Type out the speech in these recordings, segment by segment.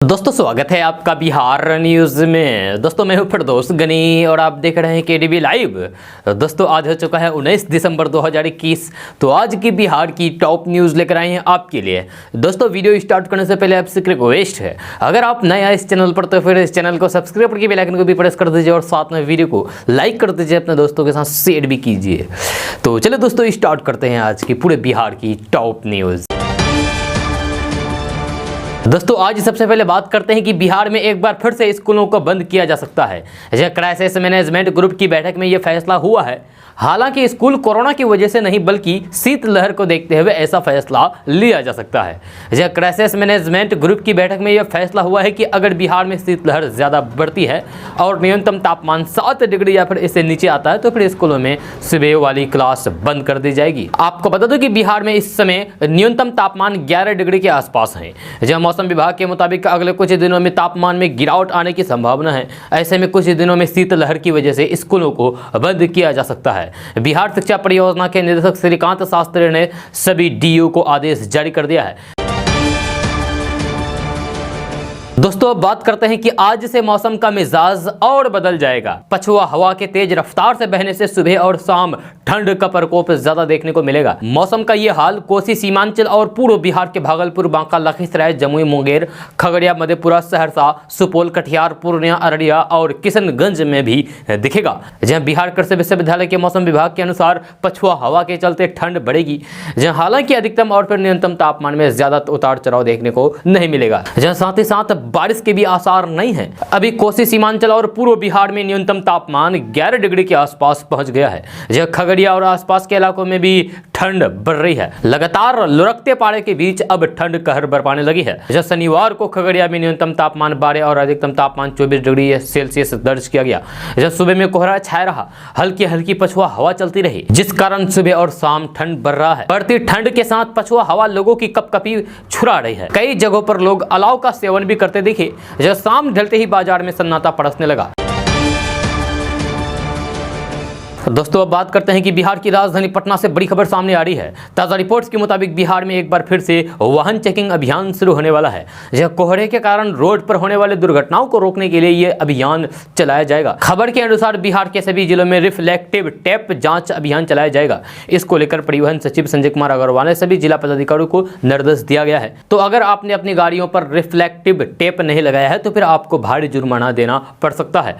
दोस्तों स्वागत है आपका बिहार न्यूज़ में। दोस्तों मैं हूं फिरदौस गनी और आप देख रहे हैं केडीबी लाइव। दोस्तों आज हो चुका है 19 दिसंबर 2021। तो आज की बिहार की टॉप न्यूज़ लेकर आए हैं आपके लिए। दोस्तों वीडियो स्टार्ट करने से पहले आपसे रिक्वेस्ट है, अगर आप नए आए इस चैनल पर तो फिर इस चैनल को सब्सक्राइब करके बेल आइकन को भी प्रेस कर दीजिए और साथ में वीडियो को लाइक कर दीजिए, अपने दोस्तों के साथ शेयर भी कीजिए। तो चलिए दोस्तों स्टार्ट करते हैं आज की पूरे बिहार की टॉप न्यूज़। दोस्तों आज सबसे पहले बात करते हैं कि बिहार में एक बार फिर से स्कूलों को बंद किया जा सकता है। यह क्राइसिस मैनेजमेंट ग्रुप की बैठक में यह फैसला हुआ है। हालांकि स्कूल कोरोना की वजह से नहीं बल्कि शीतलहर को देखते हुए ऐसा फैसला लिया जा सकता है। यह क्राइसिस मैनेजमेंट ग्रुप की बैठक में यह फैसला हुआ है कि अगर बिहार में शीतलहर ज़्यादा बढ़ती है और न्यूनतम तापमान 7 डिग्री या फिर इससे नीचे आता है तो फिर स्कूलों में सुबह वाली क्लास बंद कर दी जाएगी। आपको बता दो कि बिहार में इस समय न्यूनतम तापमान 11 डिग्री के आसपास है। जहाँ मौसम विभाग के मुताबिक अगले कुछ दिनों में तापमान में गिरावट आने की संभावना है। ऐसे में कुछ दिनों में शीतलहर की वजह से स्कूलों को बंद किया जा सकता है। बिहार शिक्षा परियोजना के निदेशक श्रीकांत शास्त्री ने सभी डीओ को आदेश जारी कर दिया है। दोस्तों अब बात करते हैं कि आज से मौसम का मिजाज और बदल जाएगा। पछुआ हवा के तेज रफ्तार से बहने से सुबह और शाम ठंड का प्रकोप ज्यादा देखने को मिलेगा। मौसम का ये हाल कोसी सीमांचल और पूर्व बिहार के भागलपुर, बांका, लखीसराय, जमुई, मुंगेर, खगड़िया, मधेपुरा, सहरसा, सुपौल, कटिहार, पूर्णिया, अररिया और किशनगंज में भी दिखेगा। जहां बिहार कृषि विश्वविद्यालय के मौसम विभाग के अनुसार पछुआ हवा के चलते ठंड बढ़ेगी। जहां हालांकि अधिकतम और फिर न्यूनतम तापमान में ज्यादा उतार चढ़ाव देखने को नहीं मिलेगा। जहां साथ ही साथ बारिश के भी आसार नहीं है। अभी कोसी सीमांचल और पूर्व बिहार में न्यूनतम तापमान 11 डिग्री के आसपास पहुंच गया है। जहां खगड़िया और आसपास के इलाकों में भी ठंड बढ़ रही है। लगातार लुढ़कते पारे के बीच अब ठंड कहर बरपाने लगी है। जहां शनिवार को खगड़िया में न्यूनतम तापमान 12 और अधिकतम तापमान 24 डिग्री सेल्सियस दर्ज किया गया। जहां सुबह में कोहरा छाया रहा, हल्की हल्की पछुआ हवा चलती रही, जिस कारण सुबह और शाम ठंड बढ़ रहा है। बढ़ती ठंड के साथ पछुआ हवा लोगों की कपकपी छुड़ा रही है। कई जगहों पर लोग अलाव का सेवन भी करते दिखे। जब शाम ढलते ही बाजार में सन्नाटा पड़सने लगा। दोस्तों अब बात करते हैं कि बिहार की राजधानी पटना से बड़ी खबर सामने आ रही है। ताजा रिपोर्ट्स के मुताबिक बिहार में एक बार फिर से वाहन चेकिंग अभियान शुरू होने वाला है। यह कोहरे के कारण रोड पर होने वाले दुर्घटनाओं को रोकने के लिए यह अभियान चलाया जाएगा। खबर के अनुसार बिहार के सभी जिलों में रिफ्लेक्टिव टेप जांच अभियान चलाया जाएगा। इसको लेकर परिवहन सचिव संजय कुमार अग्रवाल ने सभी जिला पदाधिकारियों को निर्देश दिया गया है। तो अगर आपने अपनी गाड़ियों पर रिफ्लेक्टिव टेप नहीं लगाया है तो फिर आपको भारी जुर्माना देना पड़ सकता है।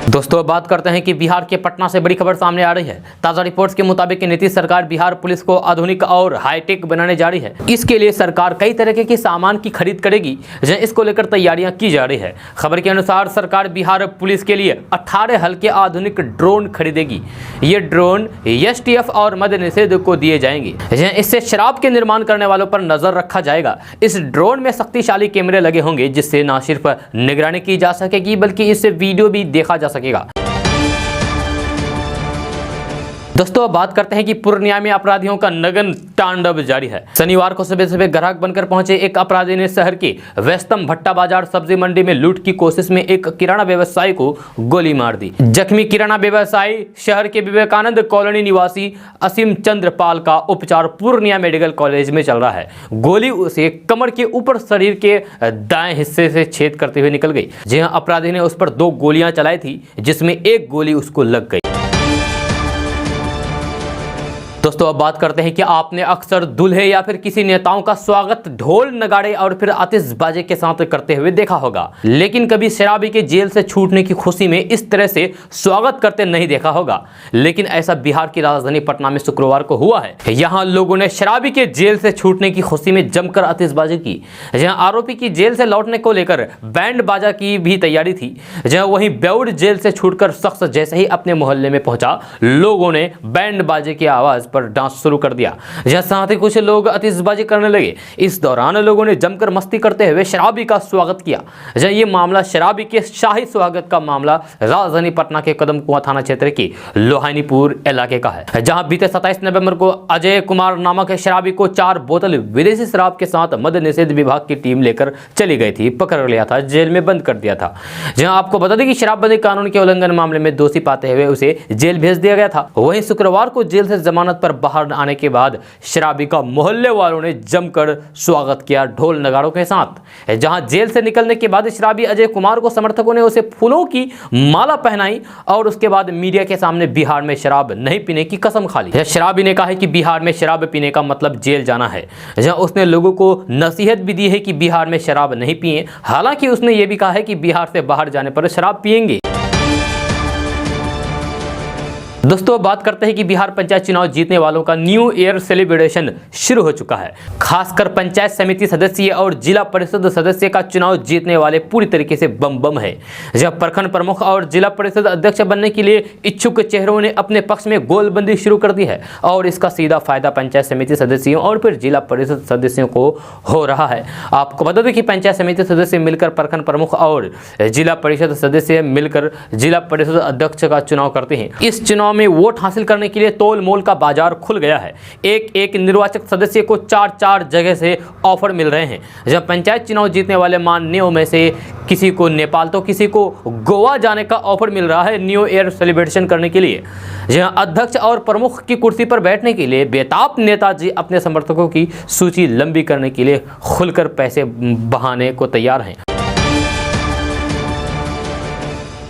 दोस्तों अब बात करते हैं कि बिहार के पटना से बड़ी खबर सामने आ रही है। ताजा रिपोर्ट्स के मुताबिक नीतीश सरकार बिहार पुलिस को आधुनिक और हाईटेक बनाने जा रही है। इसके लिए सरकार कई तरह के सामान की खरीद करेगी। इसको लेकर तैयारियां की जा रही है। खबर के अनुसार सरकार बिहार पुलिस के लिए 18 हल्के आधुनिक ड्रोन खरीदेगी। ये ड्रोन एसटीएफ और मद्य निषेध को दिए जाएंगे। इससे शराब के निर्माण करने वालों पर नजर रखा जाएगा। इस ड्रोन में शक्तिशाली कैमरे लगे होंगे जिससे न सिर्फ निगरानी की जा सकेगी बल्कि इससे वीडियो भी देखा जा सकेगा। दोस्तों अब बात करते हैं कि पूर्णिया में अपराधियों का नगन तांडव जारी है। शनिवार को सुबह सुबह ग्राहक बनकर पहुंचे एक अपराधी ने शहर के व्यस्तम भट्टा बाजार सब्जी मंडी में लूट की कोशिश में एक किराना व्यवसायी को गोली मार दी। जख्मी किराना व्यवसायी शहर के विवेकानंद कॉलोनी निवासी असीम चंद्र पाल का उपचार पूर्णिया मेडिकल कॉलेज में चल रहा है। गोली उसे कमर के ऊपर शरीर के दाएं हिस्से से छेद करते हुए निकल गई। जहां अपराधी ने उस पर 2 गोलियां चलाई थी जिसमें एक गोली उसको लग गई। दोस्तों अब बात करते हैं कि आपने अक्सर दूल्हे या फिर किसी नेताओं का स्वागत ढोल नगाड़े और फिर आतिशबाजी के साथ करते हुए देखा होगा, लेकिन कभी शराबी के जेल से छूटने की खुशी में इस तरह से स्वागत करते नहीं देखा होगा। लेकिन ऐसा बिहार की राजधानी पटना में शुक्रवार को हुआ है। यहाँ लोगों ने शराबी के जेल से छूटने की खुशी में जमकर आतिशबाजी की। जहाँ आरोपी की जेल से लौटने को लेकर बैंड बाजा की भी तैयारी थी। जहाँ वहीं बेउड जेल से छूटकर शख्स जैसे ही अपने मोहल्ले में पहुंचा, लोगों ने बैंड बाजे की आवाज पर डांस शुरू कर दिया। जहां साथ ही कुछ लोग आतिशबाजी करने लगे। इस दौरान लोगों ने जमकर मस्ती करते हुए शराबी का स्वागत किया। जहां ये मामला शराबी के शाही स्वागत का मामला राजधानी पटना के कदम कुआं थाना क्षेत्र के लोहानीपुर इलाके का है। जहां बीते 27 नवंबर को अजय कुमार नामक शराबी को 4 बोतल विदेशी शराब के साथ मद्य निषेध विभाग की टीम लेकर चली गई थी, पकड़ लिया था, जेल में बंद कर दिया था। जहां आपको बता दें कि शराबबंदी कानून के उल्लंघन मामले में दोषी पाते हुए उसे जेल भेज दिया गया था। वहीं शुक्रवार को जेल से जमानत पर बाहर आने के बाद शराबी का मोहल्ले वालों ने जमकर स्वागत किया ढोल नगाड़ों के साथ। जहां जेल से निकलने के बाद शराबी अजय कुमार को समर्थकों ने उसे फूलों की माला पहनाई और उसके बाद मीडिया के सामने बिहार में शराब नहीं पीने की कसम खा ली। शराबी ने कहा है कि बिहार में शराब पीने का मतलब जेल जाना है। जहां उसने लोगों को नसीहत भी दी है कि बिहार में शराब नहीं पिए। हालांकि उसने ये भी कहा है कि बिहार से बाहर जाने पर शराब पिएंगे। दोस्तों बात करते हैं कि बिहार पंचायत चुनाव जीतने वालों का न्यू ईयर सेलिब्रेशन शुरू हो चुका है। खासकर पंचायत समिति सदस्य और जिला परिषद सदस्य का चुनाव जीतने वाले पूरी तरीके से बम बम है। जब प्रखंड प्रमुख और जिला परिषद अध्यक्ष बनने के लिए इच्छुक चेहरों ने अपने पक्ष में गोलबंदी शुरू कर दी है और इसका सीधा फायदा पंचायत समिति सदस्यों और फिर जिला परिषद सदस्यों को हो रहा है। आपको बता दें कि पंचायत समिति सदस्य मिलकर प्रखंड प्रमुख और जिला परिषद सदस्य मिलकर जिला परिषद अध्यक्ष का चुनाव करते हैं। इस चुनाव में वोट हासिल करने के लिए तोल मोल का बाजार खुल गया है। एक एक निर्वाचक सदस्य को 4-4 जगह से ऑफर मिल रहे हैं। जब पंचायत चुनाव जीतने वाले माननीयों में से किसी को नेपाल तो किसी को गोवा जाने का ऑफर मिल रहा है न्यू ईयर सेलिब्रेशन करने के लिए। जहां अध्यक्ष और प्रमुख की कुर्सी पर बैठने के लिए बेताब नेताजी अपने समर्थकों की सूची लंबी करने के लिए खुलकर पैसे बहाने को तैयार हैं।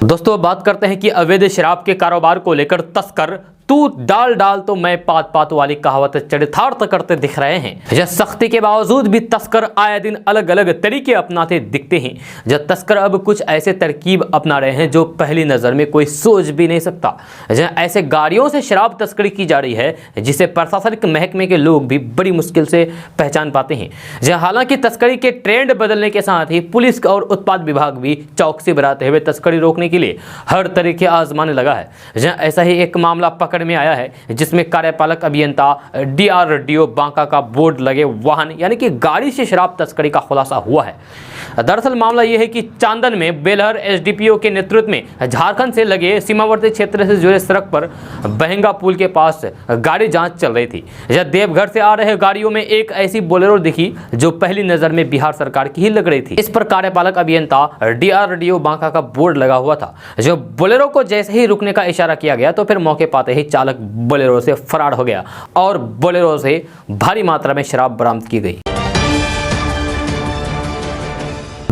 दोस्तों बात करते हैं कि अवैध शराब के कारोबार को लेकर तस्कर तू डाल डाल तो मैं पात पात वाली कहावत चरितार्थ करते दिख रहे हैं। जब सख्ती के बावजूद भी तस्कर आए दिन अलग अलग तरीके अपनाते दिखते हैं। जब तस्कर अब कुछ ऐसे तरकीब अपना रहे हैं जो पहली नजर में कोई सोच भी नहीं सकता। जब ऐसे गाड़ियों से शराब तस्करी की जा रही है जिसे प्रशासनिक महकमे के लोग भी बड़ी मुश्किल से पहचान पाते हैं। जब हालांकि तस्करी के ट्रेंड बदलने के साथ ही पुलिस और उत्पाद विभाग भी चौकसी बरतते हुए तस्करी रोकने के लिए हर तरीके आजमाने लगा है। जहाँ ऐसा ही एक मामला पकड़ में आया है जिसमें कार्यपालक अभियंता DRDO बांका का बोर्ड लगे वाहन यानी कि गाड़ी से शराब तस्करी का खुलासा हुआ है। दरअसल मामला यह है कि चांदन में बेलहर SDPO के नेतृत्व में झारखंड से लगे सीमावर्ती क्षेत्र से जुड़े सड़क पर बहेंगा पुल के पास गाड़ी जांच चल रही थी। जब देवघर से आ रहे गाड़ियों में एक ऐसी बोलेरो दिखी जो पहली नजर में बिहार सरकार की ही लग रही थी। इस पर कार्यपालक अभियंता DRDO बांका का बोर्ड लगा हुआ था। जो बोलेरो को जैसे ही रुकने का इशारा किया गया तो फिर मौके पाते ही चालक बोलेरो से फरार हो गया और बोलेरो से भारी मात्रा में शराब बरामद की गई।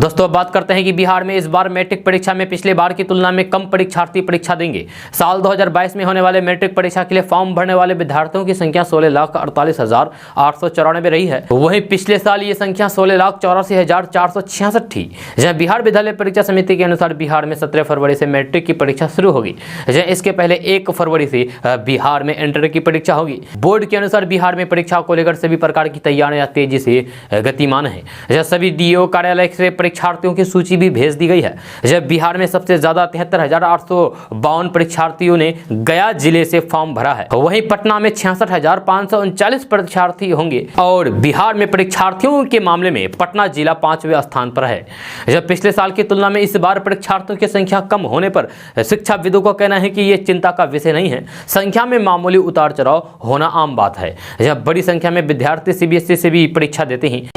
दोस्तों अब बात करते हैं कि बिहार में इस बार मैट्रिक परीक्षा में पिछले बार की तुलना में कम परीक्षार्थी परीक्षा देंगे। साल 2022 में होने वाले मैट्रिक परीक्षा के लिए फॉर्म भरने वाले विद्यार्थियों की संख्या 16,48,894 रही है। वहीं पिछले साल ये संख्या 16,84,466 थी। जहां बिहार विद्यालय परीक्षा समिति के अनुसार बिहार में 17 फरवरी से मैट्रिक की परीक्षा शुरू होगी। जहां इसके पहले 1 फरवरी से बिहार में इंटर की परीक्षा होगी। बोर्ड के अनुसार बिहार में परीक्षा को लेकर सभी प्रकार की तैयारियां तेजी से गतिमान है। जहां सभी DO कार्यालय से परीक्षार्थियों की सूची भी भेज दी गई है। जब बिहार में सबसे ज्यादा 73,852 परीक्षार्थियों ने गया जिले से फॉर्म भरा है। वहीं पटना में 66,539 परीक्षार्थी होंगे और बिहार में परीक्षार्थियों के मामले में पटना जिला 5वें स्थान पर है। जब पिछले साल की तुलना में इस बार परीक्षार्थियों की संख्या कम होने पर शिक्षाविदों का कहना है कि यह चिंता का विषय नहीं है। संख्या में मामूली उतार चढ़ाव होना आम बात है। जब बड़ी संख्या में विद्यार्थी CBSE से भी परीक्षा देते हैं।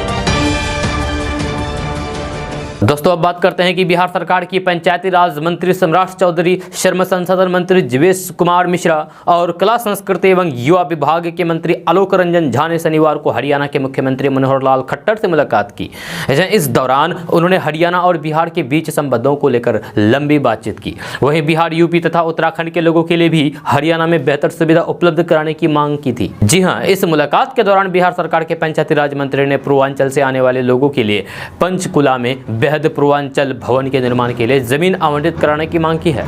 दोस्तों अब बात करते हैं कि बिहार सरकार की पंचायती राज मंत्री सम्राट चौधरी, श्रम संसाधन मंत्री जीवेश कुमार मिश्रा और कला संस्कृति एवं युवा विभाग के मंत्री आलोक रंजन झा ने शनिवार को हरियाणा के मुख्यमंत्री मनोहर लाल खट्टर से मुलाकात की। इस दौरान उन्होंने हरियाणा और बिहार के बीच संबंधों को लेकर लंबी बातचीत की। वहीं बिहार, यूपी तथा उत्तराखंड के लोगों के लिए भी हरियाणा में बेहतर सुविधा उपलब्ध कराने की मांग की थी। जी हाँ, इस मुलाकात के दौरान बिहार सरकार के पंचायती राज मंत्री ने पूर्वांचल से आने वाले लोगों के लिए पंचकुला में पूर्वांचल भवन के निर्माण के लिए जमीन आवंटित कराने की मांग की है।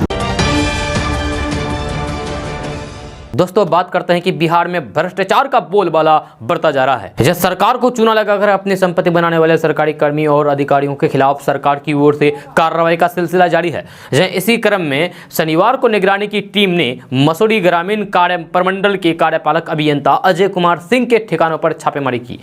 दोस्तों बात करते हैं कि बिहार में भ्रष्टाचार का बोलबाला बढ़ता जा रहा है। जब सरकार को चूना लगाकर अपनी संपत्ति बनाने वाले सरकारी कर्मी और अधिकारियों के खिलाफ सरकार की ओर से कार्रवाई का सिलसिला जारी है। इसी क्रम में शनिवार को निगरानी की टीम ने मसूरी ग्रामीण कार्य प्रमंडल के कार्यपालक अभियंता अजय कुमार सिंह के ठिकानों पर छापेमारी की।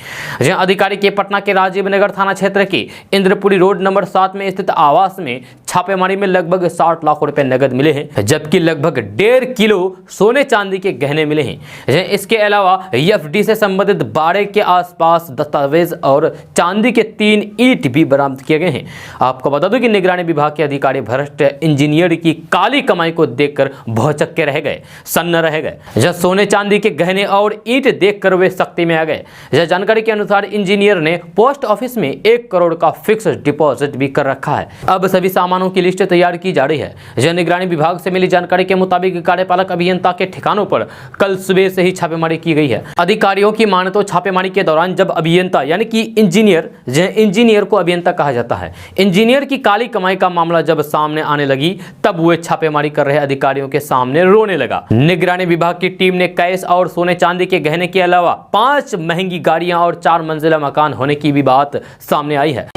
अधिकारी के पटना के राजीव नगर थाना क्षेत्र के इंद्रपुरी रोड नंबर 7 में स्थित आवास में छापेमारी में लगभग 60 लाख रुपए नगद मिले हैं, जबकि लगभग 1.5 किलो सोने चांदी के गहने मिले हैं। इसके अलावा एफडी से संबंधित बाड़े के आसपास दस्तावेज और चांदी के 3 ईंट भी बरामद किए गए हैं। आपको बता दूं कि निगरानी विभाग के अधिकारी भ्रष्ट इंजीनियर की काली कमाई को देखकर भौचक्के रह गए, सन्न रह गए। जब सोने चांदी के गहने और ईंट देखकर वे सख्ती में आ गए। जानकारी के अनुसार इंजीनियर ने पोस्ट ऑफिस में 1 करोड़ का फिक्स डिपॉजिट भी कर रखा है। अब सभी सामानों की लिस्ट तैयार की जा रही है। निगरानी विभाग से मिली जानकारी के मुताबिक कार्यपालक अभियंता के ठिकानों पर कल सुबह से ही छापेमारी की गई है। अधिकारियों की माने तो छापेमारी के दौरान जब अभियंता यानी कि इंजीनियर को अभियंता कहा जाता है, इंजीनियर की काली कमाई का मामला जब सामने आने लगी तब वे छापेमारी कर रहे अधिकारियों के सामने रोने लगा। निगरानी विभाग की टीम ने कैश और सोने चांदी के गहने के अलावा 5 महंगी गाड़ियां और 4 मंजिला मकान होने की भी बात सामने आई है।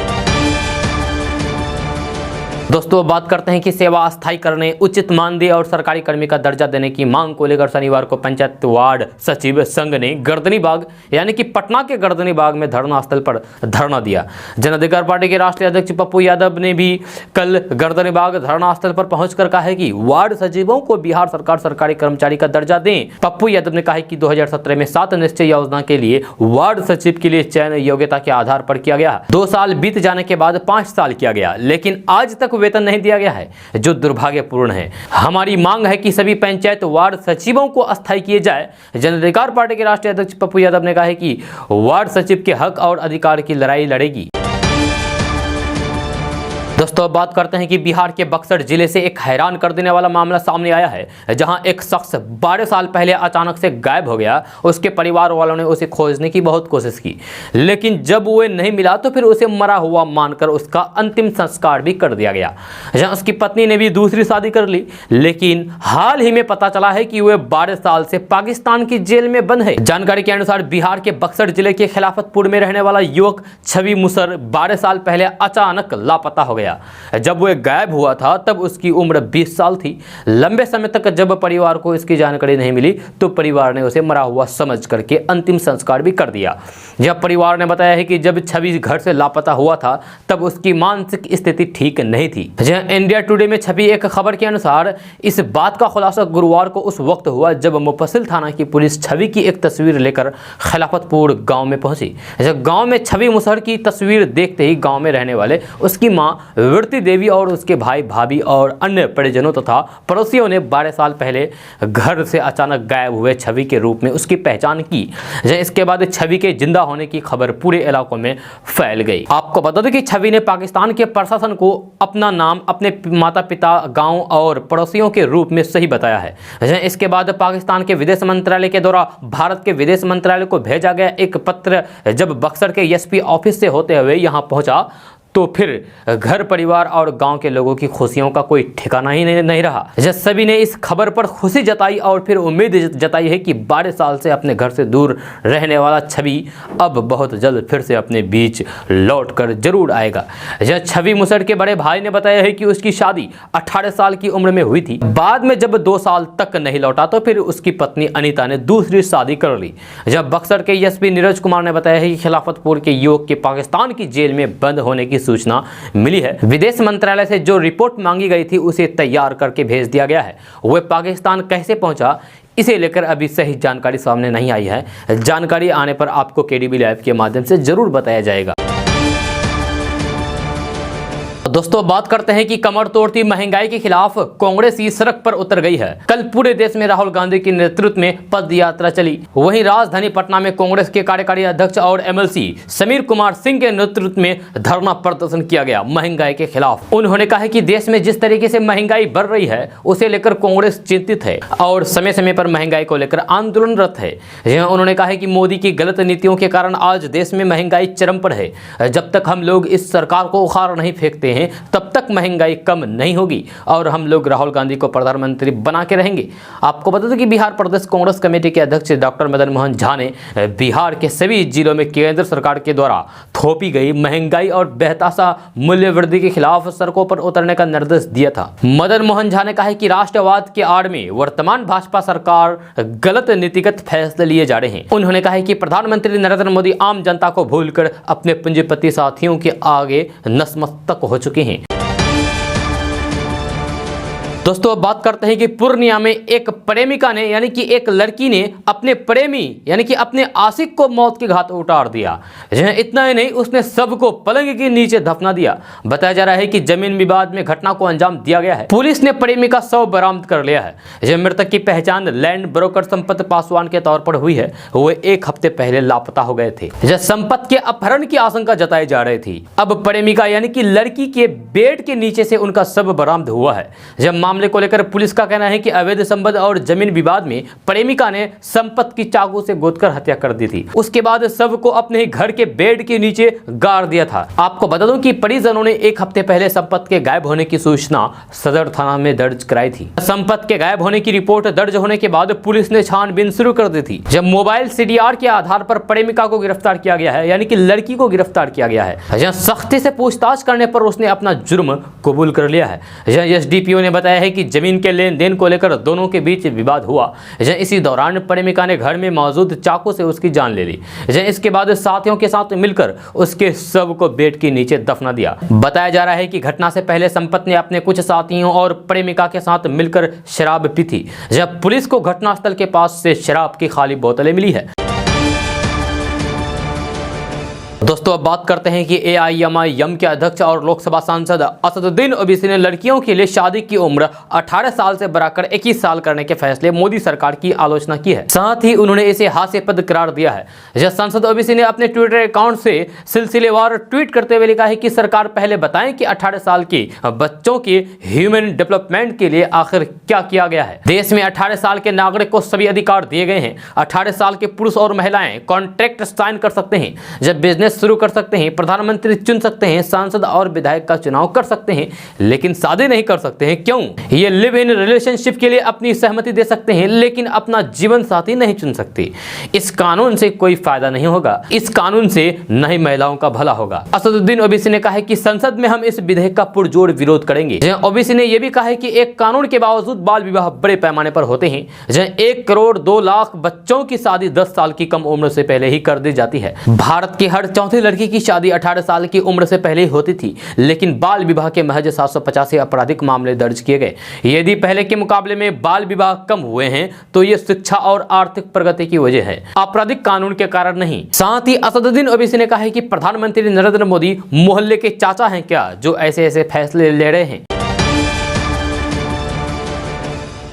दोस्तों बात करते हैं कि सेवा अस्थायी करने, उचित मानदेय और सरकारी कर्मी का दर्जा देने की मांग को लेकर शनिवार को पंचायत वार्ड सचिव संघ ने गर्दनी बाग यानी कि पटना के गर्दनी बाग में धरना स्थल पर धरना दिया। जन अधिकार पार्टी के राष्ट्रीय अध्यक्ष पप्पू यादव ने भी कल गर्दनी बाग धरना स्थल पर पहुंचकर कहा है कि वार्ड सचिवों को बिहार सरकार सरकारी कर्मचारी का दर्जा दें। पप्पू यादव ने कहा कि 2017 में 7 निश्चय योजना के लिए वार्ड सचिव के लिए चयन योग्यता के आधार पर किया गया। 2 साल बीत जाने के बाद 5 साल किया गया, लेकिन आज तक वेतन नहीं दिया गया है, जो दुर्भाग्यपूर्ण है। हमारी मांग है कि सभी पंचायत वार्ड सचिवों को अस्थायी किए जाए। जन अधिकार पार्टी के राष्ट्रीय अध्यक्ष पप्पू यादव ने कहा है कि वार्ड सचिव के हक और अधिकार की लड़ाई लड़ेगी। दोस्तों अब बात करते हैं कि बिहार के बक्सर जिले से एक हैरान कर देने वाला मामला सामने आया है, जहां एक शख्स 12 साल पहले अचानक से गायब हो गया। उसके परिवार वालों ने उसे खोजने की बहुत कोशिश की, लेकिन जब वो नहीं मिला तो फिर उसे मरा हुआ मानकर उसका अंतिम संस्कार भी कर दिया गया। जहां उसकी पत्नी ने भी दूसरी शादी कर ली, लेकिन हाल ही में पता चला है कि वह 12 साल से पाकिस्तान की जेल में बंद है। जानकारी के अनुसार बिहार के बक्सर जिले के खिलाफतपुर में रहने वाला युवक छवि मुसर 12 साल पहले अचानक लापता हो गया। जब वह गायब हुआ था तब उसकी उम्र 20 साल थी। लंबे समय तक जब परिवार को इसकी जानकारी नहीं मिली तो परिवार ने उसे मरा हुआ समझ करके अंतिम संस्कार भी कर दिया। जब परिवार ने बताया है कि जब छवि घर से लापता हुआ था तब उसकी मानसिक स्थिति ठीक नहीं थी। इंडिया टुडे में छपी एक खबर के अनुसार इस बात का खुलासा गुरुवार को उस वक्त हुआ जब मुफस्सिल थाना की पुलिस छवि की एक तस्वीर लेकर खिलाफतपुर गांव में पहुंची। जब गांव में छवि मुसहर की तस्वीर देखते ही गांव में रहने वाले उसकी मां विरती देवी और उसके भाई भाभी और अन्य परिजनों तथा पड़ोसियों ने 12 साल पहले घर से अचानक गायब हुए छवि के रूप में उसकी पहचान की। इसके बाद छवि के जिंदा होने की खबर पूरे इलाकों में फैल गई। आपको बता दें कि छवि ने पाकिस्तान के प्रशासन को अपना नाम, अपने माता पिता, गांव और पड़ोसियों के रूप में सही बताया है। इसके बाद पाकिस्तान के विदेश मंत्रालय के द्वारा भारत के विदेश मंत्रालय को भेजा गया एक पत्र जब बक्सर के एसपी ऑफिस से होते हुए यहां पहुंचा तो फिर घर परिवार और गांव के लोगों की खुशियों का कोई ठिकाना ही नहीं रहा। जब सभी ने इस खबर पर खुशी जताई और फिर उम्मीद जताई है कि 12 साल से अपने घर से दूर रहने वाला छवि अब बहुत जल्द फिर से अपने बीच लौटकर जरूर आएगा। जब छवि मुसहर के बड़े भाई ने बताया है कि उसकी शादी 18 साल की उम्र में हुई थी। बाद में जब 2 साल तक नहीं लौटा तो फिर उसकी पत्नी अनीता ने दूसरी शादी कर ली। जब बक्सर के एसपी नीरज कुमार ने बताया है कि खिलाफतपुर के युवक के पाकिस्तान की जेल में बंद होने की सूचना मिली है। विदेश मंत्रालय से जो रिपोर्ट मांगी गई थी उसे तैयार करके भेज दिया गया है। वह पाकिस्तान कैसे पहुंचा इसे लेकर अभी सही जानकारी सामने नहीं आई है। जानकारी आने पर आपको केडीबी लाइव के माध्यम से जरूर बताया जाएगा। दोस्तों बात करते हैं कि कमर तोड़ती महंगाई के खिलाफ कांग्रेस की सड़क पर उतर गई है। कल पूरे देश में राहुल गांधी के नेतृत्व में पद यात्रा चली। वहीं राजधानी पटना में कांग्रेस के कार्यकारी अध्यक्ष और एमएलसी समीर कुमार सिंह के नेतृत्व में धरना प्रदर्शन किया गया महंगाई के खिलाफ। उन्होंने कहा कि देश में जिस तरीके से महंगाई बढ़ रही है उसे लेकर कांग्रेस चिंतित है और समय समय पर महंगाई को लेकर आंदोलनरत है। उन्होंने कहा कि मोदी की गलत नीतियों के कारण आज देश में महंगाई चरम पर है। जब तक हम लोग इस सरकार को उखाड़ नहीं फेंकते हैं तब तक महंगाई कम नहीं होगी और हम लोग राहुल गांधी को प्रधानमंत्री बना के रहेंगे। आपको बता दें कि बिहार प्रदेश कांग्रेस कमेटी के अध्यक्ष डॉक्टर मदन मोहन झा ने बिहार के सभी जिलों में केंद्र सरकार के द्वारा थोपी गई महंगाई और बेतहाशा मूल्य वृद्धि के खिलाफ सड़कों पर उतरने का निर्देश दिया था। मदन मोहन झा ने कहा कि राष्ट्रवाद के आड़ में वर्तमान भाजपा सरकार गलत नीतिगत फैसले लिए जा रहे हैं। उन्होंने कहा कि प्रधानमंत्री नरेंद्र मोदी आम जनता को भूलकर अपने पूंजीपति साथियों के आगे नतमस्तक हो चुके हैं। दोस्तों अब बात करते हैं कि पूर्णिया में एक प्रेमिका ने यानी कि एक लड़की ने अपने प्रेमी यानी कि अपने आशिक को मौत के घाट उतार दिया। इतना ही नहीं, उसने सबको पलंग के नीचे दफना दिया। बताया जा रहा है कि जमीन विवाद में घटना को अंजाम दिया गया है। पुलिस ने प्रेमिका शव बरामद कर लिया है। मृतक की पहचान लैंड ब्रोकर संपत पासवान के तौर पर हुई है। वो एक हफ्ते पहले लापता हो गए थे। संपत के अपहरण की आशंका जताई जा रही थी। अब प्रेमिका यानी कि लड़की के बेड के नीचे से उनका शव बरामद हुआ है। जब मामले को लेकर पुलिस का कहना है कि अवैध संबंध और जमीन विवाद में प्रेमिका ने संपत की चाकू से गोदकर हत्या कर दी थी। उसके बाद शव को अपने ही घर के बेड के नीचे गाड़ दिया था। आपको बता दूं कि परिजनों ने एक हफ्ते पहले संपत के गायब होने की सूचना सदर थाना में दर्ज कराई थी। संपत के गायब होने की रिपोर्ट दर्ज होने के बाद पुलिस ने छानबीन शुरू कर दी थी। जब मोबाइल सीडीआर के आधार पर प्रेमिका को गिरफ्तार किया गया है, यानी कि लड़की को गिरफ्तार किया गया है। सख्ती से पूछताछ करने पर उसने अपना जुर्म कबूल कर लिया है। एसडीपीओ ने बताया है कि जमीन के लेन देन को लेकर दोनों के बीच विवाद हुआ। इसी दौरान प्रेमिका ने घर में मौजूद चाकू से उसकी जान ले ली। इसके बाद साथियों के साथ मिलकर उसके शव को बेड के नीचे दफना दिया। बताया जा रहा है कि घटना से पहले संपत ने अपने कुछ साथियों और प्रेमिका के साथ मिलकर शराब पी थी। जब पुलिस को घटनास्थल के पास से शराब की खाली बोतलें मिली है। दोस्तों अब बात करते हैं कि एआईएमआईएम के अध्यक्ष और लोकसभा सांसद असदुद्दीन ओवैसी ने लड़कियों के लिए शादी की उम्र 18 साल से बढ़ाकर 21 साल करने के फैसले मोदी सरकार की आलोचना की है। साथ ही उन्होंने इसे हास्यास्पद करार दिया है। सांसद ओवैसी ने अपने ट्विटर अकाउंट से सिलसिलेवार ट्वीट करते हुए लिखा है कि सरकार पहले बताएं कि 18 साल के बच्चों के ह्यूमन डेवलपमेंट के लिए आखिर क्या किया गया है। देश में 18 साल के नागरिक को सभी अधिकार दिए गए हैं। 18 साल के पुरुष और महिलाएं कॉन्ट्रैक्ट साइन कर सकते हैं, जब बिजनेस शुरू कर सकते हैं, प्रधानमंत्री चुन सकते हैं, सांसद और विधायक का चुनाव कर सकते हैं, लेकिन शादी नहीं कर सकते हैं। क्यों? ये लिव इन रिलेशनशिप के लिए अपनी सहमति दे सकते हैं, लेकिन अपना जीवन साथी नहीं चुन सकते। इस कानून से कोई फायदा नहीं होगा। इस कानून से न ही महिलाओं का भला होगा। असदुद्दीन ओवैसी ने कहा है कि संसद में हम इस विधेयक का पुरजोर विरोध करेंगे। ओवैसी ने यह भी कहा है कि एक कानून के बावजूद बाल विवाह बड़े पैमाने पर होते हैं। 1 करोड़ 2 लाख बच्चों की शादी 10 साल की कम उम्र से पहले ही कर दी जाती है। भारत की हर चौथी लड़की की शादी 18 साल की उम्र से पहले ही होती थी, लेकिन बाल विवाह के महज 785 आपराधिक मामले दर्ज किए गए। यदि पहले के मुकाबले में बाल विवाह कम हुए हैं तो ये शिक्षा और आर्थिक प्रगति की वजह है, आपराधिक कानून के कारण नहीं। साथ ही असदुद्दीन ओवैसी ने कहा है कि प्रधानमंत्री नरेंद्र मोदी मोहल्ले के चाचा हैं क्या, जो ऐसे ऐसे फैसले ले रहे हैं।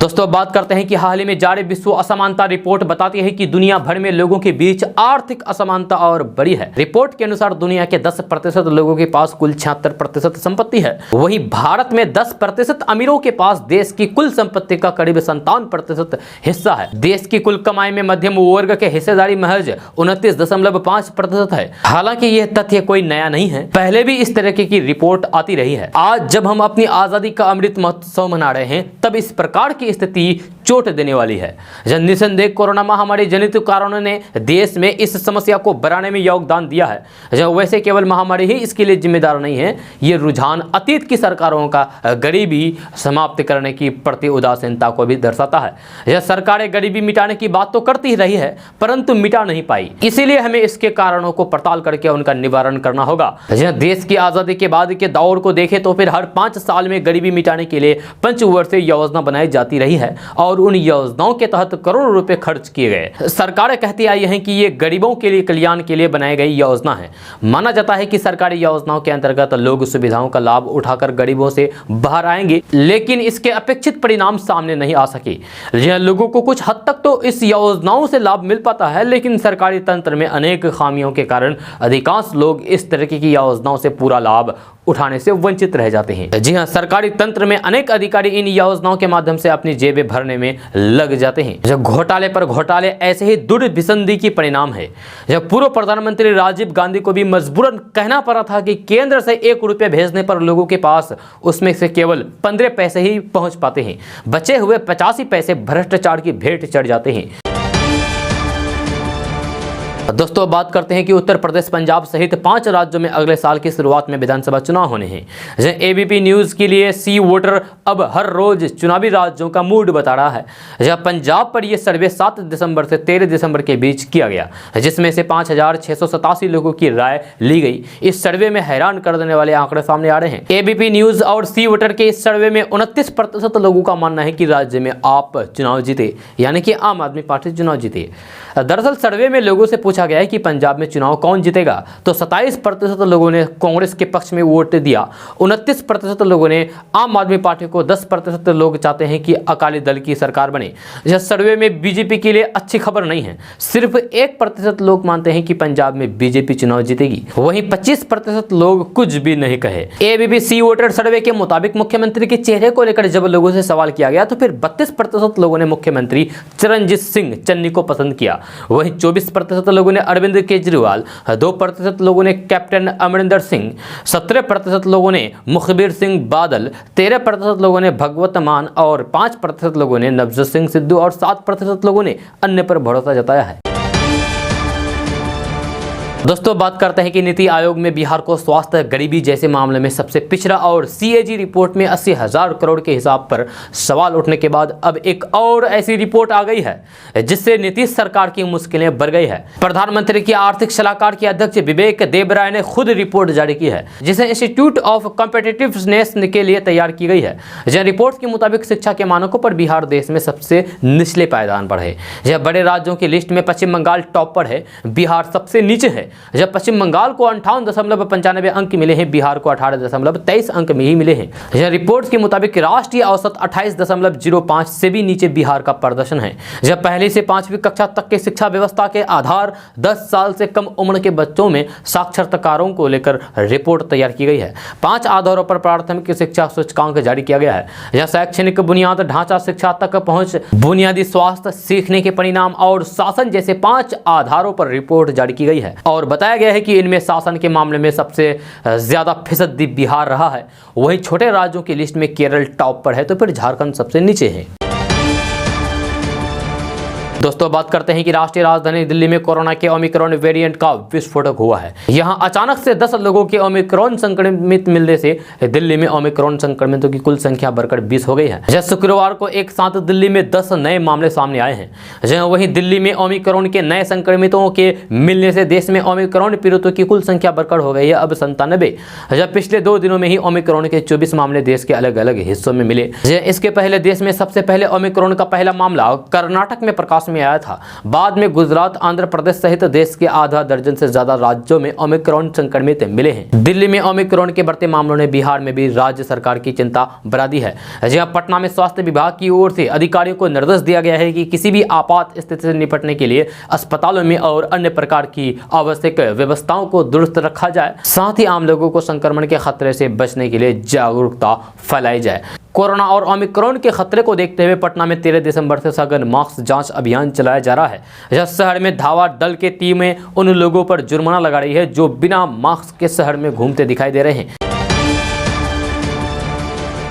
दोस्तों बात करते हैं कि हाल ही में जारी विश्व असमानता रिपोर्ट बताती है कि दुनिया भर में लोगों के बीच आर्थिक असमानता और बड़ी है। रिपोर्ट के अनुसार दुनिया के 10% लोगों के पास कुल 76% संपत्ति है। वहीं भारत में 10% अमीरों के पास देश की कुल संपत्ति का करीब 57% हिस्सा है। देश की कुल कमाई में मध्यम वर्ग के हिस्सेदारी महज 29.5% है। हालांकि यह तथ्य कोई नया नहीं है, पहले भी इस तरह की रिपोर्ट आती रही है। आज जब हम अपनी आजादी का अमृत महोत्सव मना रहे हैं, तब इस प्रकार की स्थिति चोट देने वाली है। निसंदेह कोरोना महामारी जनित कारणों ने देश में इस समस्या को बढ़ाने में योगदान दिया है। वैसे केवल महामारी ही इसके लिए जिम्मेदार नहीं है। ये रुझान अतीत की सरकारों का गरीबी समाप्त करने की प्रति उदासीनता को भी दर्शाता है। यह सरकारें गरीबी मिटाने की बात तो करती ही रही है, परंतु मिटा नहीं पाई। इसीलिए हमें इसके कारणों को पड़ताल करके उनका निवारण करना होगा। देश की आजादी के बाद के दौर को देखें तो फिर हर 5 साल में गरीबी मिटाने के लिए पंचवर्षीय योजना बनाई जाती रही है और उन योजनाओं के तहत करोड़ों रुपए खर्च किए गए। सरकारें कहती आई हैं कि ये गरीबों के लिए कल्याण के लिए बनाई गई योजना है। माना जाता है कि सरकारी योजनाओं के अंतर्गत लोग सुविधाओं का लाभ उठाकर गरीबों से बाहर आएंगे, लेकिन इसके अपेक्षित परिणाम सामने नहीं आ सके। लोगों को कुछ हद तक तो इस योजनाओं से लाभ मिल पाता है, लेकिन सरकारी तंत्र में अनेक खामियों के कारण अधिकांश लोग इस तरह की योजनाओं से पूरा लाभ उठाने से वंचित रह जाते हैं। जी हां, सरकारी तंत्र में अनेक अधिकारी इन योजनाओं के माध्यम से अपनी जेबें भरने में लग जाते हैं। जब घोटाले पर घोटाले ऐसे ही दुर्भिसंधि की परिणाम है। जब पूर्व प्रधानमंत्री राजीव गांधी को भी मजबूरन कहना पड़ा था कि केंद्र से 1 रुपये भेजने पर लोगों के पास उसमें से केवल 15 पैसे ही पहुंच पाते हैं। बचे हुए 85 पैसे भ्रष्टाचार की भेंट चढ़ जाते हैं। दोस्तों बात करते हैं कि उत्तर प्रदेश, पंजाब सहित 5 राज्यों में अगले साल की शुरुआत में विधानसभा चुनाव होने हैं। एबीपी न्यूज के लिए सी वोटर अब हर रोज चुनावी राज्यों का मूड बता रहा है। जहां पंजाब पर यह सर्वे 7 दिसंबर से 13 दिसंबर के बीच किया गया, जिसमें से 5,687 लोगों की राय ली गई। इस सर्वे में हैरान कर देने वाले आंकड़े सामने आ रहे हैं। एबीपी न्यूज और सी वोटर के इस सर्वे में 29% लोगों का मानना है कि राज्य में आप चुनाव जीते, यानी कि आम आदमी पार्टी चुनाव जीते। दरअसल सर्वे में लोगों से पूछा गया है कि पंजाब में चुनाव कौन जीतेगा, तो 27% लोगों ने कांग्रेस के पक्ष में वोट दिया। 29% लोगों ने आम आदमी पार्टी को, 10% लोग चाहते हैं कि अकाली दल की सरकार बने। यह सर्वे में बीजेपी के लिए अच्छी खबर नहीं है। सिर्फ 1% लोग मानते हैं कि पंजाब में बीजेपी चुनाव जीतेगी, वहीं 25% लोग कुछ भी नहीं कहे। एबीपी सी वोटर सर्वे के मुताबिक मुख्यमंत्री के चेहरे को लेकर जब लोगों से सवाल किया गया तो फिर 32% लोगों ने मुख्यमंत्री चरणजीत सिंह चन्नी को पसंद किया। वहीं 24% लोगों ने अरविंद केजरीवाल, 2% लोगों ने कैप्टन अमरिंदर सिंह, 17% लोगों ने मुखबिर सिंह बादल, 13% लोगों ने भगवत मान और 5% लोगों ने नवजोत सिंह सिद्धू और 7% लोगों ने अन्य पर भरोसा जताया है। दोस्तों बात करते हैं कि नीति आयोग में बिहार को स्वास्थ्य, गरीबी जैसे मामले में सबसे पिछड़ा और सीएजी रिपोर्ट में 80,000 करोड़ के हिसाब पर सवाल उठने के बाद अब एक और ऐसी रिपोर्ट आ गई है जिससे नीतीश सरकार की मुश्किलें बढ़ गई है। प्रधानमंत्री की आर्थिक सलाहकार के अध्यक्ष विवेक देबराय ने खुद रिपोर्ट जारी की है, जिसे इंस्टीट्यूट ऑफ कॉम्पिटिटिवनेस के लिए तैयार की गई है। यह रिपोर्ट के मुताबिक शिक्षा के मानकों पर बिहार देश में सबसे निचले पायदान पर है। यह बड़े राज्यों की लिस्ट में पश्चिम बंगाल टॉप पर है, बिहार सबसे नीचे है। जब पश्चिम बंगाल को 58.95 अंक मिले हैं, बिहार को 18.23 अंक में ही मिले हैं। यह रिपोर्ट के मुताबिक राष्ट्रीय औसत 28.05 से भी नीचे बिहार का प्रदर्शन है। जब पहली से 5वीं कक्षा तक के शिक्षा व्यवस्था के आधार 10 साल से कम उम्र के बच्चों में साक्षरताकारों को लेकर रिपोर्ट तैयार की गई है। 5 आधारों पर प्राथमिक शिक्षा सूचकांक जारी किया गया है। यह शैक्षणिक बुनियाद ढांचा, शिक्षा तक पहुंच, बुनियादी स्वास्थ्य, सीखने के परिणाम और शासन जैसे 5 आधारों पर रिपोर्ट जारी की गई है और बताया गया है कि इनमें शासन के मामले में सबसे ज्यादा फीसदी बिहार रहा है। वहीं छोटे राज्यों की लिस्ट में केरल टॉप पर है, तो फिर झारखंड सबसे नीचे है। दोस्तों बात करते हैं कि राष्ट्रीय राजधानी दिल्ली में कोरोना के ओमिक्रॉन वेरिएंट का विस्फोटक हुआ है। यहां अचानक से 10 लोगों के ओमिक्रॉन संक्रमित मिलने से दिल्ली में ओमिक्रॉन संक्रमितों की कुल संख्या बढ़कर 20 हो गई है। जब शुक्रवार को एक साथ दिल्ली में 10 नए मामले सामने आए हैं। जहां वहीं दिल्ली में ओमिक्रॉन के नए संक्रमितों के मिलने से देश में ओमिक्रॉन पीड़ितों की कुल संख्या बढ़कर हो गई है अब 97। जब पिछले 2 दिनों में ही ओमिक्रॉन के 24 मामले देश के अलग अलग हिस्सों में मिले। इसके पहले देश में सबसे पहले ओमिक्रॉन का पहला मामला कर्नाटक में प्रकाश में आया था। बाद में गुजरात, आंध्र प्रदेश सहित देश के आधा दर्जन से ज्यादा राज्यों में ओमिक्रॉन संक्रमित मिले हैं। दिल्ली में ओमिक्रॉन के बढ़ते मामलों ने बिहार में भी राज्य सरकार की चिंता बढ़ा दी है। जहां पटना में स्वास्थ्य विभाग की ओर से अधिकारियों को निर्देश दिया गया है कि किसी भी आपात स्थिति से निपटने के लिए अस्पतालों में और अन्य प्रकार की आवश्यक व्यवस्थाओं को दुरुस्त रखा जाए। साथ ही आम लोगों को संक्रमण के खतरे से बचने के लिए जागरूकता फैलाई जाए। कोरोना और ओमिक्रॉन के खतरे को देखते हुए पटना में 13 दिसंबर से सघन मास्क जांच अभियान चलाया जा रहा है। यह शहर में धावा दल के टीमें उन लोगों पर जुर्माना लगा रही है जो बिना मास्क के शहर में घूमते दिखाई दे रहे हैं।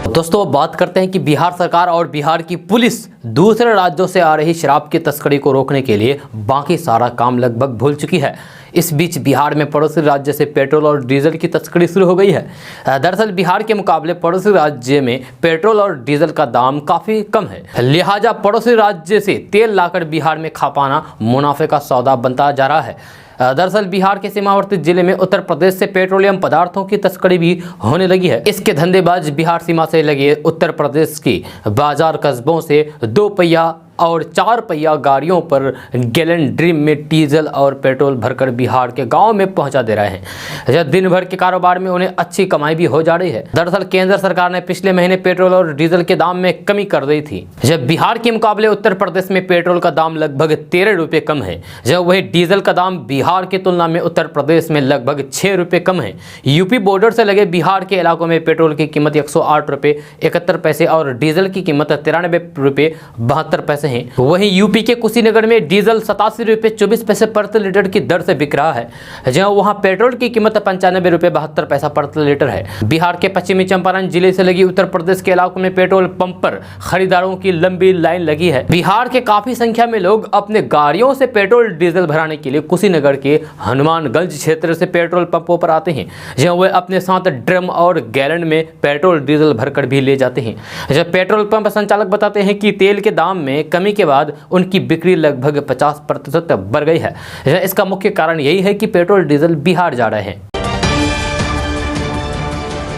दोस्तों बात करते हैं कि बिहार सरकार और बिहार की पुलिस दूसरे राज्यों से आ रही शराब की तस्करी को रोकने के लिए बाकी सारा काम लगभग भूल चुकी है। इस बीच बिहार में पड़ोसी राज्य से पेट्रोल और डीजल की तस्करी शुरू हो गई है। दरअसल बिहार के मुकाबले पड़ोसी राज्य में पेट्रोल और डीजल का दाम काफी कम है, लिहाजा पड़ोसी राज्य से तेल लाकर बिहार में खा पाना मुनाफे का सौदा बनता जा रहा है। दरअसल बिहार के सीमावर्ती जिले में उत्तर प्रदेश से पेट्रोलियम पदार्थों की तस्करी भी होने लगी है। इसके धंधेबाज बिहार सीमा से लगे उत्तर प्रदेश की बाजार कस्बों से 2 पहिया और 4 पहिया गाड़ियों पर गैलन ड्रीम में डीजल और पेट्रोल भरकर बिहार के गांव में पहुंचा दे रहे हैं। जब दिन भर के कारोबार में उन्हें अच्छी कमाई भी हो जा रही है। दरअसल केंद्र सरकार ने पिछले महीने पेट्रोल और डीजल के दाम में कमी कर दी थी। जब बिहार के मुकाबले उत्तर प्रदेश में पेट्रोल का दाम लगभग 13 रुपये कम है, जब वही डीजल का दाम बिहार की तुलना में उत्तर प्रदेश में लगभग 6 रुपये कम है। यूपी बॉर्डर से लगे बिहार के इलाकों में पेट्रोल की कीमत 108 रुपये 71 पैसे और डीजल की कीमत 93 रुपये 72 पैसे हैं, वहीं यूपी के कुशीनगर में डीजल 87 रुपये 24 पैसे प्रति लीटर की दर से बिक रहा है, जहां वहां पेट्रोल की कीमत 95 रुपये 72 पैसा प्रति लीटर है। बिहार के पश्चिमी चंपारण जिले से लगी उत्तर प्रदेश के इलाकों में पेट्रोल पंप पर खरीदारों की लंबी लाइन लगी है। बिहार के काफी संख्या में लोग अपने गाड़ियों से पेट्रोल डीजल भराने के लिए कुशीनगर के हनुमानगंज क्षेत्र से पेट्रोल पंपों पर आते हैं, जहां वे अपने साथ ड्रम और गैलन में पेट्रोल डीजल भरकर भी ले जाते हैं। जब पेट्रोल पंप संचालक बताते हैं कि तेल के दाम में कमी के बाद उनकी बिक्री लगभग 50% बढ़ गई है। इसका मुख्य कारण यही है कि पेट्रोल डीजल बिहार जा रहे हैं।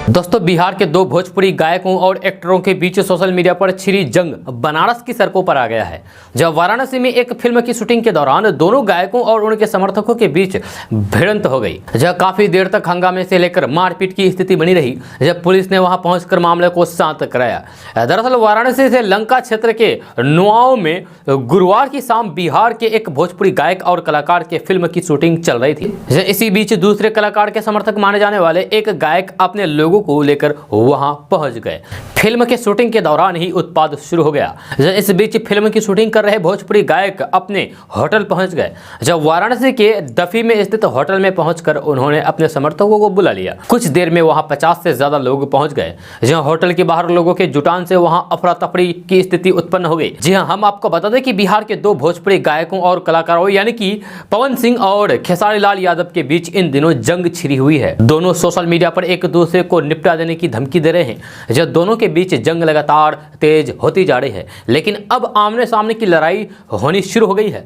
दोस्तों, बिहार के दो भोजपुरी गायकों और एक्टरों के बीच सोशल मीडिया पर छिड़ी जंग बनारस की सड़कों पर आ गया है। जब वाराणसी में एक फिल्म की शूटिंग के दौरान दोनों गायकों और उनके समर्थकों के बीच भिड़ंत हो गई, जब काफी देर तक हंगामे से लेकर मारपीट की स्थिति बनी रही, जब पुलिस ने वहां पहुंचकर मामले को शांत कराया। दरअसल वाराणसी से लंका क्षेत्र के नुआओं में गुरुवार की शाम बिहार के एक भोजपुरी गायक और कलाकार के फिल्म की शूटिंग चल रही थी। इसी बीच दूसरे कलाकार के समर्थक माने जाने वाले एक गायक अपने लोगों को लेकर वहां पहुंच गए। फिल्म के शूटिंग के दौरान ही उत्पात शुरू हो गया। इस बीच फिल्म की शूटिंग कर रहे भोजपुरी गायक अपने होटल पहुंच गए। जब वाराणसी के दफी में स्थित होटल में पहुंचकर उन्होंने अपने समर्थकों को बुला लिया। कुछ देर में वहां 50 से ज्यादा लोग पहुंच गए। जहां होटल के बाहर लोगों के जुटान से वहां अफरा तफरी की स्थिति उत्पन्न हो गई। जी हां, हम आपको बता दें कि बिहार के दो भोजपुरी गायकों और कलाकारों यानी कि पवन सिंह और खेसारी लाल यादव के बीच इन दिनों जंग छिड़ी हुई है। दोनों सोशल मीडिया पर एक दूसरे को निपटा देने की धमकी दे रहे हैं। जब दोनों के बीच जंग लगातार तेज होती जा रही है, लेकिन अब आमने सामने की लड़ाई होनी शुरू हो गई है।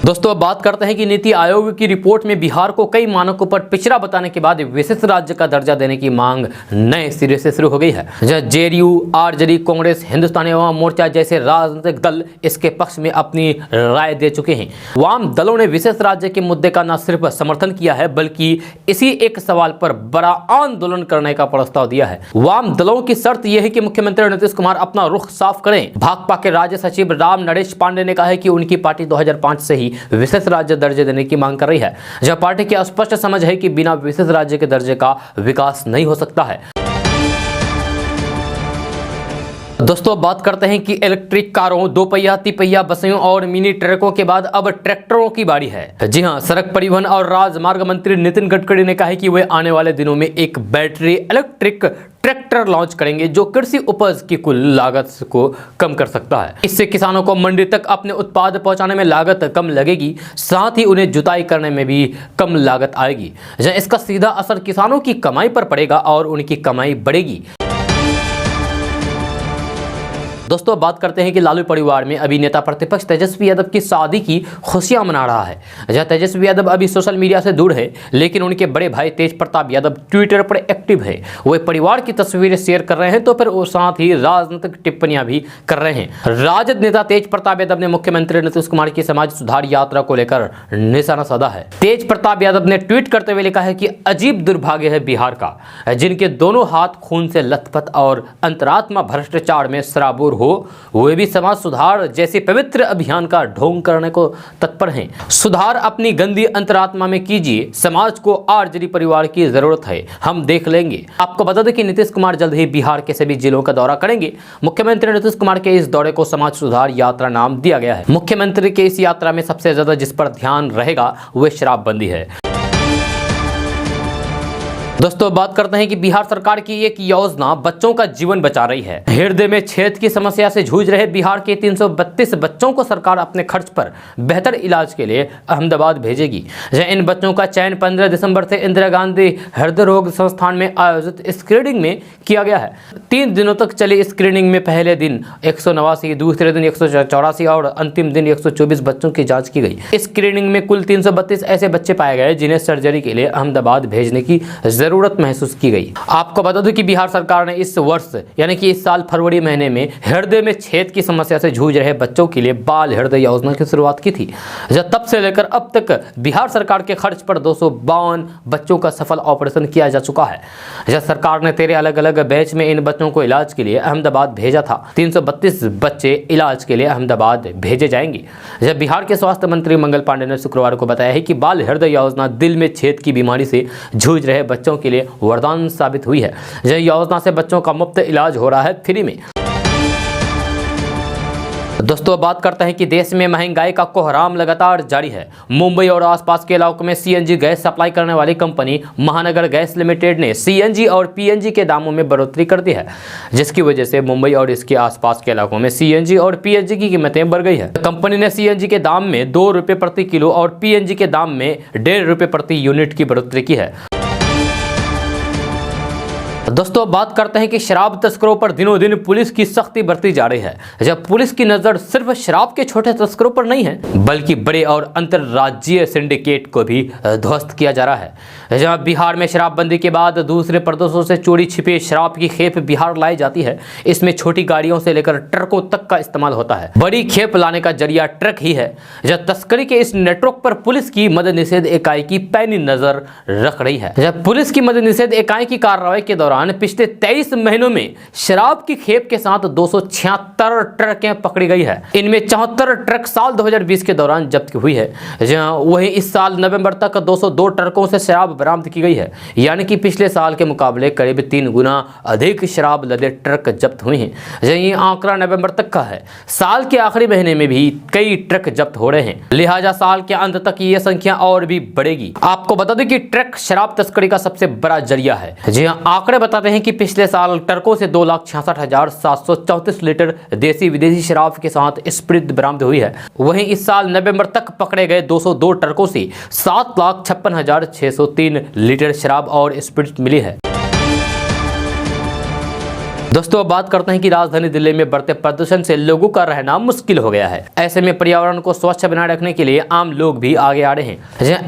दोस्तों, अब बात करते हैं कि नीति आयोग की रिपोर्ट में बिहार को कई मानकों पर पिछड़ा बताने के बाद विशिष्ट राज्य का दर्जा देने की मांग नए सिरे से शुरू हो गई है। जेडीयू, आरजेडी, कांग्रेस, हिंदुस्तानी अवाम मोर्चा जैसे राजनीतिक दल इसके पक्ष में अपनी राय दे चुके हैं। वाम दलों ने विशेष राज्य के मुद्दे का न सिर्फ समर्थन किया है, बल्कि इसी एक सवाल पर बड़ा आंदोलन करने का प्रस्ताव दिया है। वाम दलों की शर्त यह है कि मुख्यमंत्री नीतीश कुमार अपना रुख साफ करें। भाकपा के राज्य सचिव राम नरेश पांडे ने कहा है कि उनकी पार्टी 2005 से ही विशेष राज्य दर्जे देने की मांग कर रही है। जब पार्टी की स्पष्ट समझ है कि बिना विशेष राज्य के दर्जे का विकास नहीं हो सकता है। दोस्तों, बात करते हैं कि इलेक्ट्रिक कारों, दोपहिया, तिपहिया बसों और मिनी ट्रकों के बाद अब ट्रैक्टरों की बारी है। जी हां, सड़क परिवहन और राजमार्ग मंत्री नितिन गडकरी ने कहा है कि वे आने वाले दिनों में एक बैटरी इलेक्ट्रिक ट्रैक्टर लॉन्च करेंगे जो कृषि उपज की कुल लागत को कम कर सकता है। इससे किसानों को मंडी तक अपने उत्पाद पहुंचाने में लागत कम लगेगी, साथ ही उन्हें जुताई करने में भी कम लागत आएगी। इसका सीधा असर किसानों की कमाई पर पड़ेगा और उनकी कमाई बढ़ेगी। दोस्तों, बात करते हैं कि लालू परिवार में अभी नेता प्रतिपक्ष तेजस्वी यादव की शादी की खुशियां मना रहा है। जहां तेजस्वी यादव अभी सोशल मीडिया से दूर है, लेकिन उनके बड़े भाई तेज प्रताप यादव ट्विटर पर एक्टिव है। वे परिवार की तस्वीरें शेयर कर रहे हैं तो फिर वो साथ ही राजनीतिक टिप्पणियां भी कर रहे हैं। राजद नेता तेज प्रताप यादव ने मुख्यमंत्री नीतीश कुमार की समाज सुधार यात्रा को लेकर निशाना साधा है। तेज प्रताप यादव ने ट्वीट करते हुए लिखा है कि अजीब दुर्भाग्य है बिहार का, जिनके दोनों हाथ खून से लथपथ और अंतरात्मा भ्रष्टाचार में सराबोर हो, वे भी समाज सुधार जैसे पवित्र अभियान का ढोंग करने को तत्पर हैं। सुधार अपनी गंदी अंतरात्मा में कीजिए, समाज को आरजेडी परिवार की जरूरत है, हम देख लेंगे। आपको बता दें कि नीतीश कुमार जल्द ही बिहार के सभी जिलों का दौरा करेंगे। मुख्यमंत्री नीतीश कुमार के इस दौरे को समाज सुधार यात्रा नाम दिया गया है। मुख्यमंत्री के इस यात्रा में सबसे ज्यादा जिस पर ध्यान रहेगा वह शराबबंदी है। दोस्तों, बात करते हैं कि बिहार सरकार की एक योजना बच्चों का जीवन बचा रही है। हृदय में छेद की समस्या से जूझ रहे बिहार के 332 बच्चों को सरकार अपने खर्च पर बेहतर इलाज के लिए अहमदाबाद भेजेगी। इन बच्चों का चयन 15 दिसंबर से इंदिरा गांधी हृदय रोग संस्थान में आयोजित स्क्रीनिंग में किया गया है। 3 दिनों तक चली स्क्रीनिंग में पहले दिन 189, दूसरे दिन 184 और अंतिम दिन 124 बच्चों की जाँच की गई। स्क्रीनिंग में कुल 332 ऐसे बच्चे पाए गए जिन्हें सर्जरी के लिए अहमदाबाद भेजने की जरूरत महसूस की गई। आपको बता दूं कि बिहार सरकार ने इस वर्ष यानी कि इस साल फरवरी महीने में हृदय में छेद की समस्या से जूझ रहे बच्चों के लिए बाल हृदय योजना की शुरुआत की थी। तब से लेकर अब तक बिहार सरकार के खर्च पर 252 बच्चों का सफल ऑपरेशन किया जा चुका है। सरकार ने 13 अलग अलग बैच में इन बच्चों को इलाज के लिए अहमदाबाद भेजा था। 332 बच्चे इलाज के लिए अहमदाबाद भेजे जाएंगे। जब बिहार के स्वास्थ्य मंत्री मंगल पांडे ने शुक्रवार को बताया है कि बाल हृदय योजना दिल में छेद की बीमारी से जूझ रहे बच्चों के लिए वरदान साबित हुई है। यह योजना से बच्चों का मुफ्त इलाज हो रहा है, फ्री में। दोस्तों बात करते हैं कि देश में महंगाई का कोहराम लगातार जारी है। मुंबई और आसपास के इलाकों में सीएनजी गैस सप्लाई करने वाली कंपनी महानगर गैस लिमिटेड ने सीएनजी और पीएनजी के दामों में बढ़ोतरी कर दी है, जिसकी वजह से मुंबई और इसके आसपास के इलाकों में सीएनजी और पीएनजी की कीमतें बढ़ गई है। कंपनी ने सीएनजी के दाम में 2 रुपये प्रति किलो और पीएनजी के दाम में 1.5 रुपये प्रति यूनिट की बढ़ोतरी की है। दोस्तों बात करते हैं कि शराब तस्करों पर दिनों दिन पुलिस की सख्ती बढ़ती जा रही है। जब पुलिस की नजर सिर्फ शराब के छोटे तस्करों पर नहीं है, बल्कि बड़े और अंतर्राज्यीय सिंडिकेट को भी ध्वस्त किया जा रहा है। जहां बिहार में शराबबंदी के बाद दूसरे प्रदेशों से चोरी छिपे शराब की खेप बिहार लाई जाती है। इसमें छोटी गाड़ियों से लेकर ट्रकों तक का इस्तेमाल होता है। बड़ी खेप लाने का जरिया ट्रक ही है। जब तस्करी के इस नेटवर्क पर पुलिस की मद्य निषेध इकाई की पैनी नजर रख रही है। जब पुलिस की मद्य निषेध इकाई की कार्रवाई के दौरान पिछले 23 महीनों में शराब की खेप के साथ 276 ट्रकें पकड़ी गई है। इनमें 74 ट्रक साल 2020 के दौरान जब्त हुई है। वहीं इस साल नवंबर तक 202 ट्रकों से शराब बरामद की गई है, यानी कि पिछले साल के मुकाबले करीब 3 गुना अधिक शराब लदे ट्रक जब्त हुए हैं। ये आंकड़ा नवंबर तक का है। साल के आखिरी महीने में भी कई ट्रक जब्त हो रहे हैं, लिहाजा साल के अंत तक ये संख्या और भी बढ़ेगी। आपको बता दें कि ट्रक शराब तस्करी का सबसे बड़ा जरिया है। जी हाँ, आंकड़े बताते हैं कि पिछले साल ट्रकों से 2,66,734 लीटर देसी विदेशी शराब के साथ स्प्रिट बरामद हुई है। वहीं इस साल नवंबर तक पकड़े गए 202 ट्रकों से 7,56,603 लीटर शराब और स्प्रिट मिली है। दोस्तों अब बात करते हैं कि राजधानी दिल्ली में बढ़ते प्रदूषण से लोगों का रहना मुश्किल हो गया है। ऐसे में पर्यावरण को स्वच्छ बनाए रखने के लिए आम लोग भी आगे आ रहे हैं।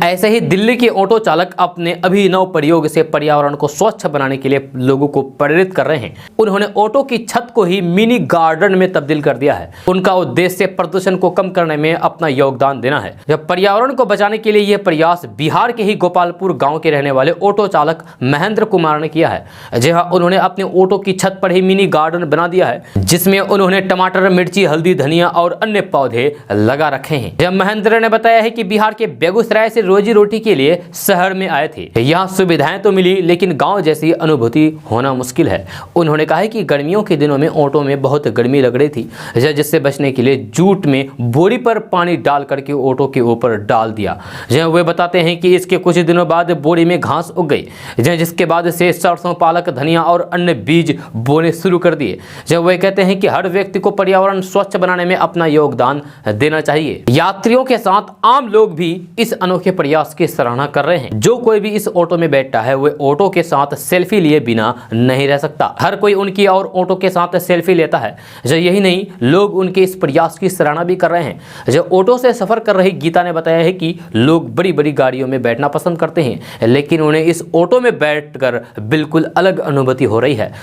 ऐसे ही दिल्ली के ऑटो चालक अपने अभिनव प्रयोग से पर्यावरण को स्वच्छ बनाने के लिए लोगों को प्रेरित कर रहे हैं। उन्होंने ऑटो की छत को ही मिनी गार्डन में तब्दील कर दिया है। उनका उद्देश्य प्रदूषण को कम करने में अपना योगदान देना है। जब पर्यावरण को बचाने के लिए यह प्रयास बिहार के ही गोपालपुर गाँव के रहने वाले ऑटो चालक महेंद्र कुमार ने किया है। जी हाँ, उन्होंने अपने ऑटो की छत पर मिनी गार्डन बना दिया है, जिसमें उन्होंने टमाटर, मिर्ची, हल्दी, धनिया और अन्य पौधे लगा रखे हैं। जब महेंद्र ने बताया है कि बिहार के बेगूसराय से रोजी रोटी के लिए शहर में आए थे। यहाँ सुविधाएं तो मिली, लेकिन गांव जैसी अनुभूति होना मुश्किल है। उन्होंने कहा है कि गर्मियों के दिनों में ऑटो में बहुत गर्मी लग रही थी, जिससे बचने के लिए जूट में बोरी पर पानी डाल करके ऑटो के ऊपर डाल दिया। वे बताते हैं कि इसके कुछ दिनों बाद बोरी में घास उग गई, जिसके बाद से सरसों, पालक, धनिया और अन्य बीज बोने शुरू कर दिए। जब वे कहते हैं कि हर व्यक्ति को पर्यावरण स्वच्छ बनाने में अपना योगदान देना चाहिए। यात्रियों के साथ आम लोग भी इस अनोखे प्रयास की सराहना कर रहे हैं। जो कोई भी इस ऑटो में बैठता है वह ऑटो के साथ सेल्फी लिए बिना नहीं रह सकता। हर कोई उनकी और ऑटो के साथ सेल्फी लेता है। यही नहीं, लोग उनके इस प्रयास की सराहना भी कर रहे हैं। जब ऑटो से सफर कर रही गीता ने बताया है कि लोग बड़ी बड़ी गाड़ियों में बैठना पसंद करते हैं, लेकिन उन्हें इस ऑटो में बैठकर बिल्कुल अलग अनुभूति हो रही है।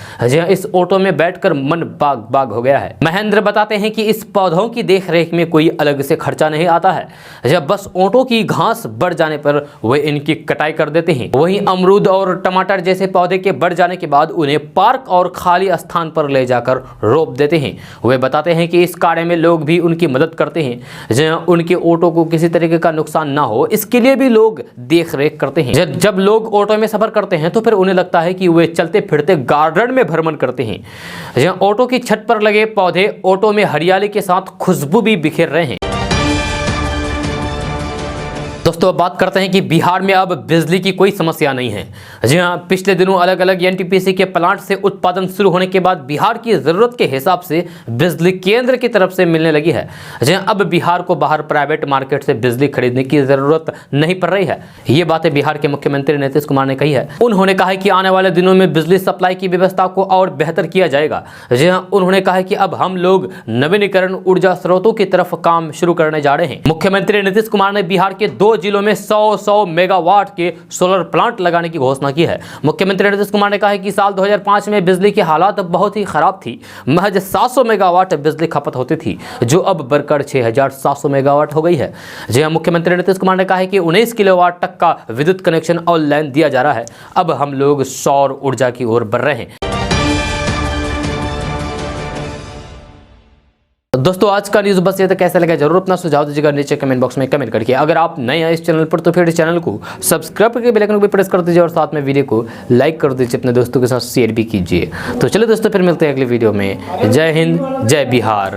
इस ऑटो में बैठकर मन बाग बाग हो गया है। महेंद्र बताते हैं कि इस पौधों की देखरेख में कोई अलग से खर्चा नहीं आता है। जब बस ऑटो की घास बढ़ जाने पर वे इनकी कटाई कर देते हैं। वहीं अमरूद और टमाटर जैसे पौधे के बढ़ जाने के बाद उन्हें पार्क और खाली स्थान पर ले जाकर रोप देते हैं। वे बताते हैं कि इस कार्य में लोग भी उनकी मदद करते हैं। उनके ऑटो को किसी तरीके का नुकसान ना हो, इसके लिए भी लोग देख रेख करते हैं। जब लोग ऑटो में सफर करते हैं तो फिर उन्हें लगता है कि वे चलते फिरते गार्डन में भ्रमण करते हैं। ऑटो की छत पर लगे पौधे ऑटो में हरियाली के साथ खुशबू भी बिखेर रहे हैं। दोस्तों अब बात करते हैं कि बिहार में अब बिजली की कोई समस्या नहीं है। जी हाँ, पिछले दिनों अलग अलग एनटीपीसी के प्लांट से उत्पादन शुरू होने के बाद बिहार की जरूरत के हिसाब से बिजली केंद्र की तरफ से मिलने लगी है। जी हाँ, अब बिहार को बाहर प्राइवेट मार्केट से बिजली खरीदने की जरूरत नहीं पड़ रही है। ये बातें बिहार के मुख्यमंत्री नीतीश कुमार ने कही है। उन्होंने कहा है कि आने वाले दिनों में बिजली सप्लाई की व्यवस्था को और बेहतर किया जाएगा। जी हाँ, उन्होंने कहा है कि अब हम लोग नवीनीकरण ऊर्जा स्रोतों की तरफ काम शुरू करने जा रहे हैं। मुख्यमंत्री नीतीश कुमार ने बिहार के 2 जिलों में 100 मेगावाट के सोलर प्लांट लगाने की घोषणा की है। मुख्यमंत्री नीतीश कुमार ने कहा है कि साल 2005 में बिजली की हालात बहुत ही खराब थी। महज 700 मेगावाट बिजली खपत होती थी, जो अब बढ़कर 6700 मेगावाट हो गई है। जी हां, मुख्यमंत्री नीतीश कुमार ने कहा है कि 19 किलोवाट तक का विद्युत कनेक्शन ऑनलाइन दिया जा रहा है। अब हम लोग सौर ऊर्जा की ओर बढ़ रहे हैं। दोस्तों आज का न्यूज़ बस ये तक। कैसा लगा जरूर अपना सुझाव दीजिएगा नीचे कमेंट बॉक्स में कमेंट करके। अगर आप नए हैं इस चैनल पर तो फिर चैनल को सब्सक्राइब करके बेल आइकन को भी प्रेस कर दीजिए और साथ में वीडियो को लाइक कर दीजिए, अपने दोस्तों के साथ शेयर भी कीजिए। तो चलिए दोस्तों फिर मिलते हैं अगली वीडियो में। जय हिंद, जय बिहार।